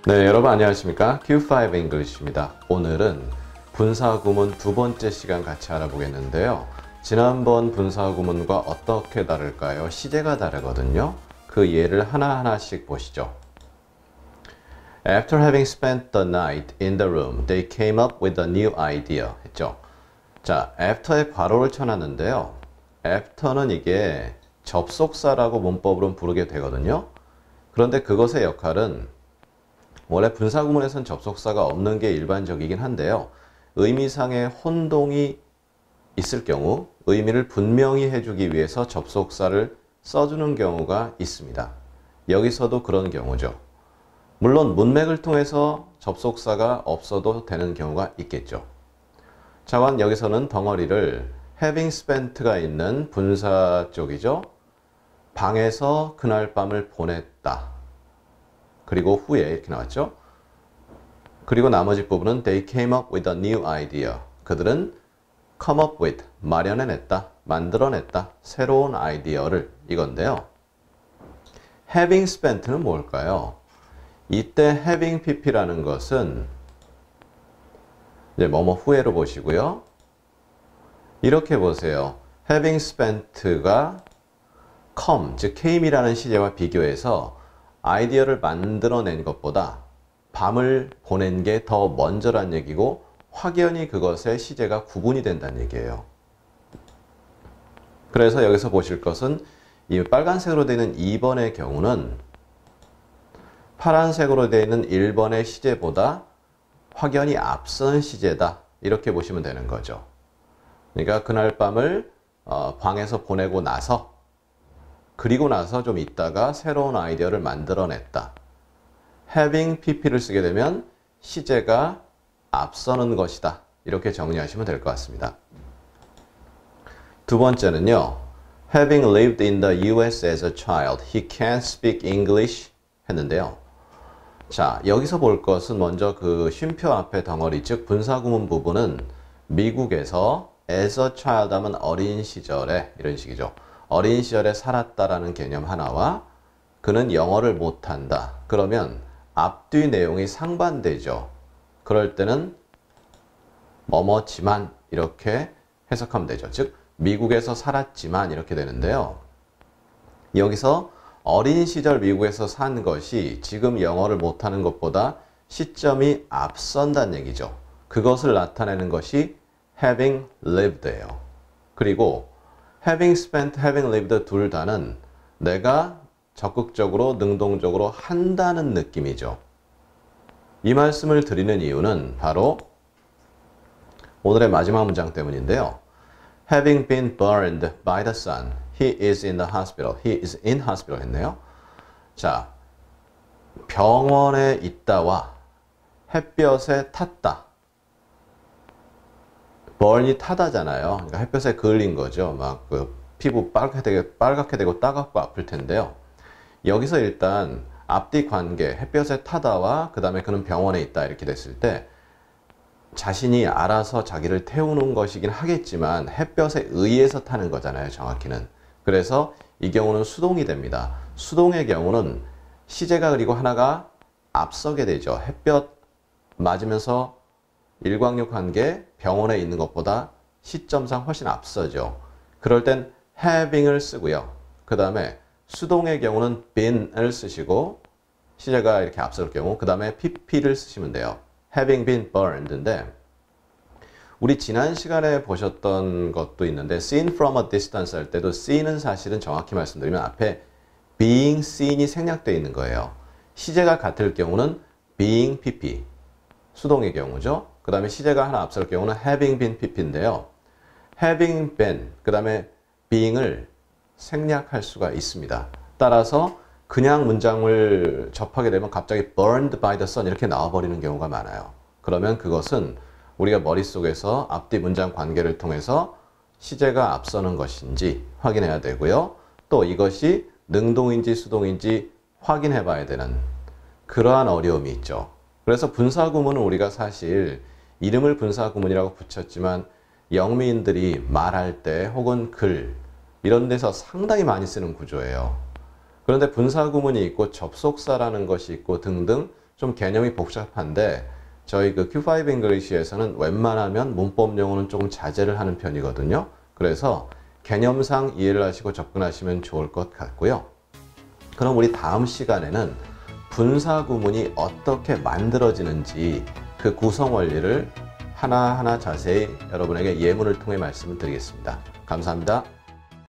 네, 여러분 안녕하십니까? Q5 English입니다. 오늘은 분사구문 두 번째 시간 같이 알아보겠는데요. 지난번 분사구문과 어떻게 다를까요? 시제가 다르거든요. 그 예를 하나하나씩 보시죠. After having spent the night in the room, they came up with a new idea 했죠. 자, after에 괄호를 쳐놨는데요. after는 이게 접속사라고 문법으로는 부르게 되거든요. 그런데 그것의 역할은 원래 분사구문에선 접속사가 없는 게 일반적이긴 한데요. 의미상의 혼동이 있을 경우 의미를 분명히 해주기 위해서 접속사를 써주는 경우가 있습니다. 여기서도 그런 경우죠. 물론 문맥을 통해서 접속사가 없어도 되는 경우가 있겠죠. 자, 그럼 여기서는 덩어리를 having spent가 있는 분사 쪽이죠. 방에서 그날 밤을 보냈다. 그리고 후에 이렇게 나왔죠. 그리고 나머지 부분은 they came up with a new idea. 그들은 come up with, 마련해냈다, 만들어냈다, 새로운 아이디어를 이건데요. having spent는 뭘까요? 이때 having pp라는 것은 이제 뭐뭐 후에로 보시고요. 이렇게 보세요. having spent가 come, 즉 came이라는 시제와 비교해서 아이디어를 만들어낸 것보다 밤을 보낸 게 더 먼저란 얘기고 확연히 그것의 시제가 구분이 된다는 얘기예요. 그래서 여기서 보실 것은 이 빨간색으로 되어 있는 2번의 경우는 파란색으로 되어 있는 1번의 시제보다 확연히 앞선 시제다. 이렇게 보시면 되는 거죠. 그러니까 그날 밤을 방에서 보내고 나서 그리고 나서 좀 있다가 새로운 아이디어를 만들어냈다. having pp를 쓰게 되면 시제가 앞서는 것이다. 이렇게 정리하시면 될 것 같습니다. 두 번째는요. Having lived in the US as a child, he can't speak English 했는데요. 자, 여기서 볼 것은 먼저 그 쉼표 앞에 덩어리, 즉 분사구문 부분은 미국에서 as a child 하면 어린 시절에 이런 식이죠. 어린 시절에 살았다라는 개념 하나와 그는 영어를 못한다. 그러면 앞뒤 내용이 상반되죠. 그럴 때는 뭐뭐지만 이렇게 해석하면 되죠. 즉 미국에서 살았지만 이렇게 되는데요. 여기서 어린 시절 미국에서 산 것이 지금 영어를 못하는 것보다 시점이 앞선다는 얘기죠. 그것을 나타내는 것이 having lived예요. 그리고 having spent, having lived 둘 다는 내가 적극적으로, 능동적으로 한다는 느낌이죠. 이 말씀을 드리는 이유는 바로 오늘의 마지막 문장 때문인데요. Having been burned by the sun, he is in the hospital. He is in hospital 했네요. 자, 병원에 있다와 햇볕에 탔다. burn이 타다잖아요. 그러니까 햇볕에 그을린 거죠. 막 그 피부 빨갛게 되고 따갑고 아플 텐데요. 여기서 일단 앞뒤 관계, 햇볕에 타다와 그 다음에 그는 병원에 있다 이렇게 됐을 때 자신이 알아서 자기를 태우는 것이긴 하겠지만 햇볕에 의해서 타는 거잖아요. 정확히는. 그래서 이 경우는 수동이 됩니다. 수동의 경우는 시제가 그리고 하나가 앞서게 되죠. 햇볕 맞으면서 일광욕 관계 병원에 있는 것보다 시점상 훨씬 앞서죠. 그럴 땐 having을 쓰고요. 그 다음에 수동의 경우는 been을 쓰시고 시제가 이렇게 앞설 경우 그 다음에 pp를 쓰시면 돼요. having been burned인데 우리 지난 시간에 보셨던 것도 있는데 seen from a distance 할 때도 seen은 사실은 정확히 말씀드리면 앞에 being seen이 생략되어 있는 거예요. 시제가 같을 경우는 being pp 수동의 경우죠. 그 다음에 시제가 하나 앞설 경우는 having been pp인데요. having been 그 다음에 being을 생략할 수가 있습니다. 따라서 그냥 문장을 접하게 되면 갑자기 burned by the sun 이렇게 나와버리는 경우가 많아요. 그러면 그것은 우리가 머릿속에서 앞뒤 문장 관계를 통해서 시제가 앞서는 것인지 확인해야 되고요. 또 이것이 능동인지 수동인지 확인해 봐야 되는 그러한 어려움이 있죠. 그래서 분사구문은 우리가 사실 이름을 분사구문이라고 붙였지만 영미인들이 말할 때 혹은 글 이런 데서 상당히 많이 쓰는 구조예요. 그런데 분사구문이 있고 접속사라는 것이 있고 등등 좀 개념이 복잡한데 저희 그 Q5 잉글리시에서는 웬만하면 문법 용어는 조금 자제를 하는 편이거든요. 그래서 개념상 이해를 하시고 접근하시면 좋을 것 같고요. 그럼 우리 다음 시간에는 분사 구문이 어떻게 만들어지는지 그 구성 원리를 하나하나 자세히 여러분에게 예문을 통해 말씀을 드리겠습니다. 감사합니다.